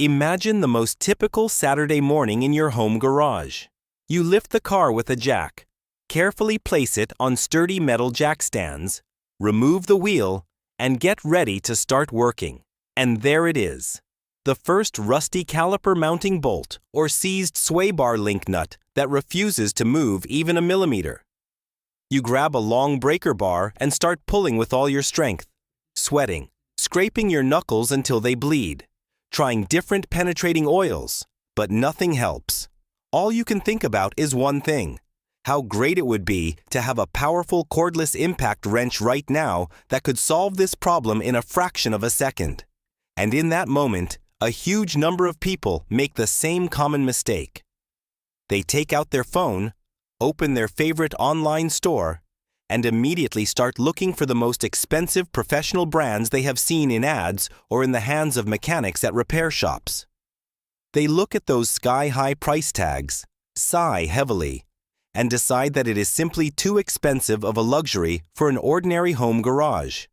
Imagine the most typical Saturday morning in your home garage. You lift the car with a jack, carefully place it on sturdy metal jack stands, remove the wheel, and get ready to start working. And there it is. The first rusty caliper mounting bolt or seized sway bar link nut that refuses to move even a millimeter. You grab a long breaker bar and start pulling with all your strength, sweating, scraping your knuckles until they bleed, trying different penetrating oils, but nothing helps. All you can think about is one thing: how great it would be to have a powerful cordless impact wrench right now that could solve this problem in a fraction of a second. And in that moment, a huge number of people make the same common mistake. They take out their phone, open their favorite online store, and immediately start looking for the most expensive professional brands they have seen in ads or in the hands of mechanics at repair shops. They look at those sky-high price tags, sigh heavily, and decide that it is simply too expensive of a luxury for an ordinary home garage.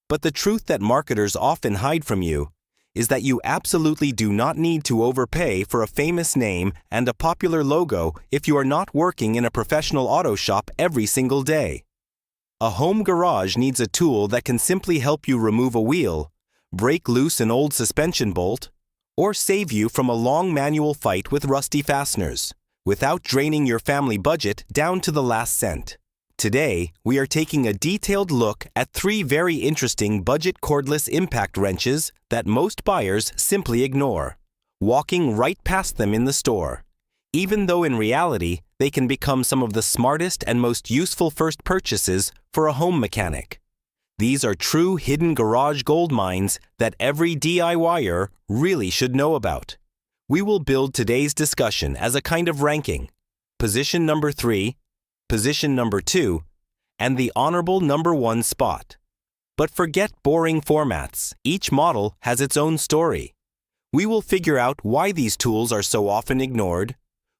But the truth that marketers often hide from you is that you absolutely do not need to overpay for a famous name and a popular logo if you are not working in a professional auto shop every single day. A home garage needs a tool that can simply help you remove a wheel, break loose an old suspension bolt, or save you from a long manual fight with rusty fasteners, without draining your family budget down to the last cent. Today, we are taking a detailed look at 3 very interesting budget cordless impact wrenches that most buyers simply ignore, walking right past them in the store, even though in reality they can become some of the smartest and most useful first purchases for a home mechanic. These are true hidden garage gold mines that every DIYer really should know about. We will build today's discussion as a kind of ranking: position number 3, position number 2, and the honorable number 1 spot. But forget boring formats. Each model has its own story. We will figure out why these tools are so often ignored,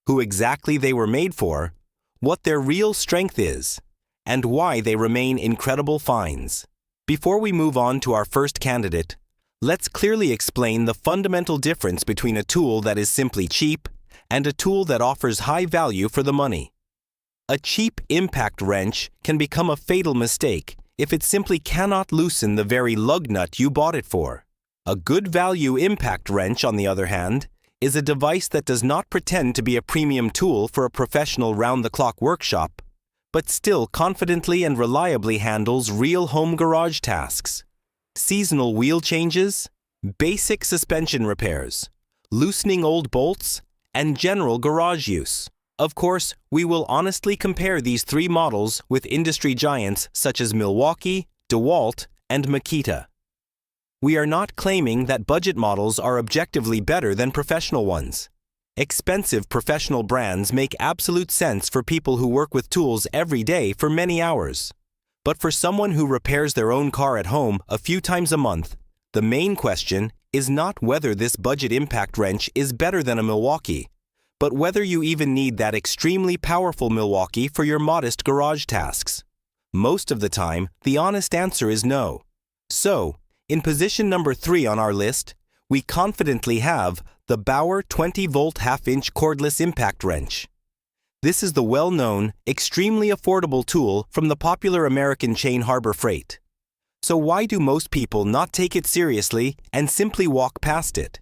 who exactly they were made for, what their real strength is, and why they remain incredible finds. Before we move on to our first candidate, let's clearly explain the fundamental difference between a tool that is simply cheap and a tool that offers high value for the money. A cheap impact wrench can become a fatal mistake if it simply cannot loosen the very lug nut you bought it for. A good value impact wrench, on the other hand, is a device that does not pretend to be a premium tool for a professional round-the-clock workshop, but still confidently and reliably handles real home garage tasks. Seasonal wheel changes, basic suspension repairs, loosening old bolts, and general garage use. Of course, we will honestly compare these 3 models with industry giants such as Milwaukee, DeWalt, and Makita. We are not claiming that budget models are objectively better than professional ones. Expensive professional brands make absolute sense for people who work with tools every day for many hours. But for someone who repairs their own car at home a few times a month, the main question is not whether this budget impact wrench is better than a Milwaukee, but whether you even need that extremely powerful Milwaukee for your modest garage tasks. Most of the time, the honest answer is no. So, in position number 3 on our list, we confidently have the Bauer 20-volt half-inch cordless impact wrench. This is the well-known, extremely affordable tool from the popular American chain Harbor Freight. So why do most people not take it seriously and simply walk past it?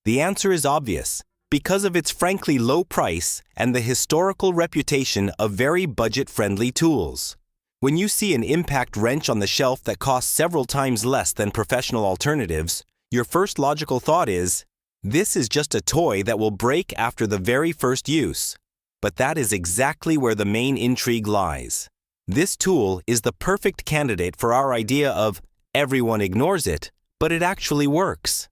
The answer is obvious: because of its frankly low price and the historical reputation of very budget-friendly tools. When you see an impact wrench on the shelf that costs several times less than professional alternatives, your first logical thought is, this is just a toy that will break after the very first use. But that is exactly where the main intrigue lies. This tool is the perfect candidate for our idea of everyone ignores it, but it actually works.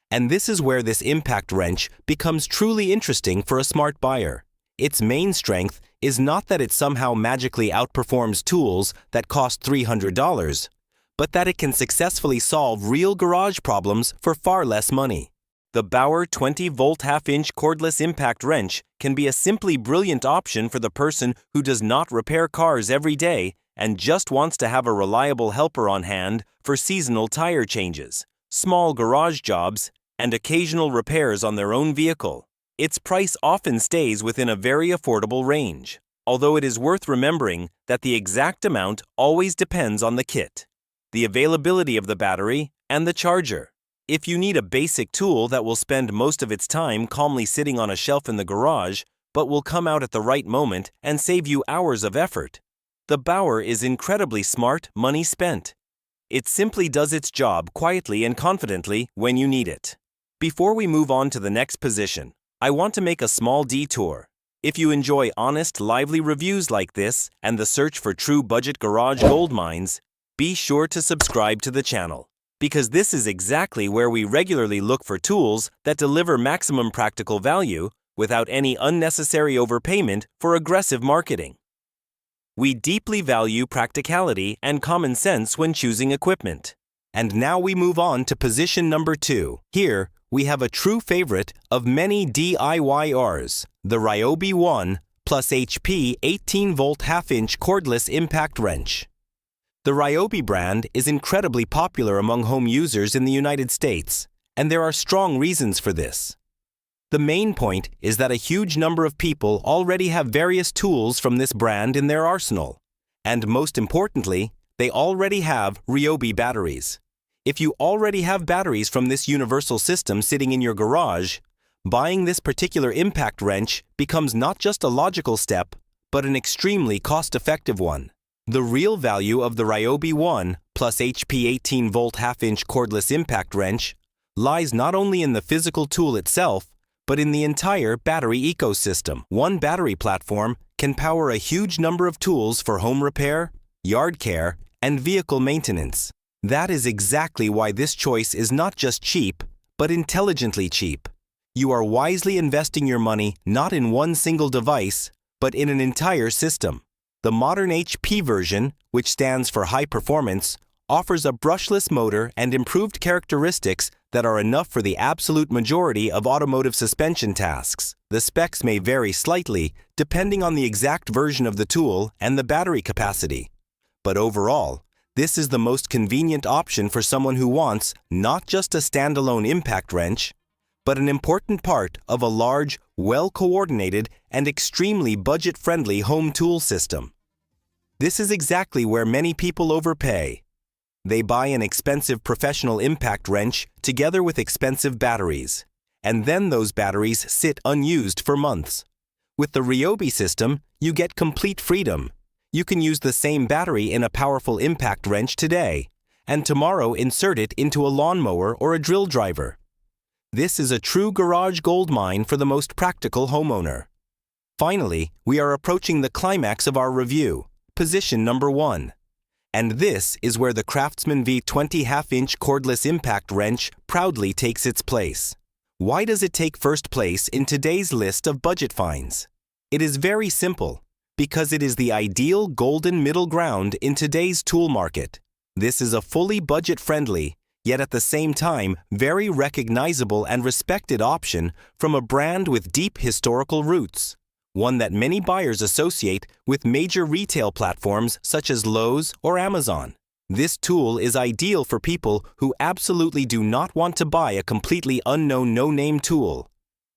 And this is where this impact wrench becomes truly interesting for a smart buyer. Its main strength is not that it somehow magically outperforms tools that cost $300, but that it can successfully solve real garage problems for far less money. The Bauer 20-volt half-inch cordless impact wrench can be a simply brilliant option for the person who does not repair cars every day and just wants to have a reliable helper on hand for seasonal tire changes, small garage jobs, and occasional repairs on their own vehicle, its price often stays within a very affordable range, although it is worth remembering that the exact amount always depends on the kit, the availability of the battery, and the charger. If you need a basic tool that will spend most of its time calmly sitting on a shelf in the garage, but will come out at the right moment and save you hours of effort, the Bauer is incredibly smart money spent. It simply does its job quietly and confidently when you need it. Before we move on to the next position, I want to make a small detour. If you enjoy honest, lively reviews like this and the search for true budget garage gold mines, be sure to subscribe to the channel, because this is exactly where we regularly look for tools that deliver maximum practical value without any unnecessary overpayment for aggressive marketing. We deeply value practicality and common sense when choosing equipment. And now we move on to position number 2. Here, we have a true favorite of many DIYers, the Ryobi 1 plus HP 18-volt half-inch cordless impact wrench. The Ryobi brand is incredibly popular among home users in the United States, and there are strong reasons for this. The main point is that a huge number of people already have various tools from this brand in their arsenal, and most importantly, they already have Ryobi batteries. If you already have batteries from this universal system sitting in your garage, buying this particular impact wrench becomes not just a logical step, but an extremely cost-effective one. The real value of the Ryobi 1 plus HP 18-volt half-inch cordless impact wrench lies not only in the physical tool itself, but in the entire battery ecosystem. One battery platform can power a huge number of tools for home repair, yard care, and vehicle maintenance. That is exactly why this choice is not just cheap, but intelligently cheap. You are wisely investing your money not in one single device, but in an entire system. The modern HP version, which stands for high performance, offers a brushless motor and improved characteristics that are enough for the absolute majority of automotive suspension tasks. The specs may vary slightly depending on the exact version of the tool and the battery capacity. But overall, this is the most convenient option for someone who wants not just a standalone impact wrench, but an important part of a large, well-coordinated, and extremely budget-friendly home tool system. This is exactly where many people overpay. They buy an expensive professional impact wrench together with expensive batteries, and then those batteries sit unused for months. With the Ryobi system, you get complete freedom. You can use the same battery in a powerful impact wrench today, and tomorrow insert it into a lawnmower or a drill driver. This is a true garage gold mine for the most practical homeowner. Finally, we are approaching the climax of our review, position number 1. And this is where the Craftsman V20 half-inch cordless impact wrench proudly takes its place. Why does it take first place in today's list of budget finds? It is very simple, because it is the ideal golden middle ground in today's tool market. This is a fully budget-friendly, yet at the same time very recognizable and respected option from a brand with deep historical roots, one that many buyers associate with major retail platforms such as Lowe's or Amazon. This tool is ideal for people who absolutely do not want to buy a completely unknown no-name tool,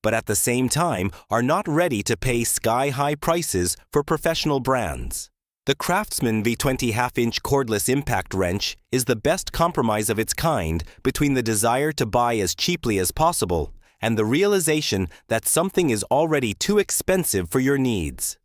but at the same time are not ready to pay sky-high prices for professional brands. The Craftsman V20 half-inch cordless impact wrench is the best compromise of its kind between the desire to buy as cheaply as possible and the realization that something is already too expensive for your needs.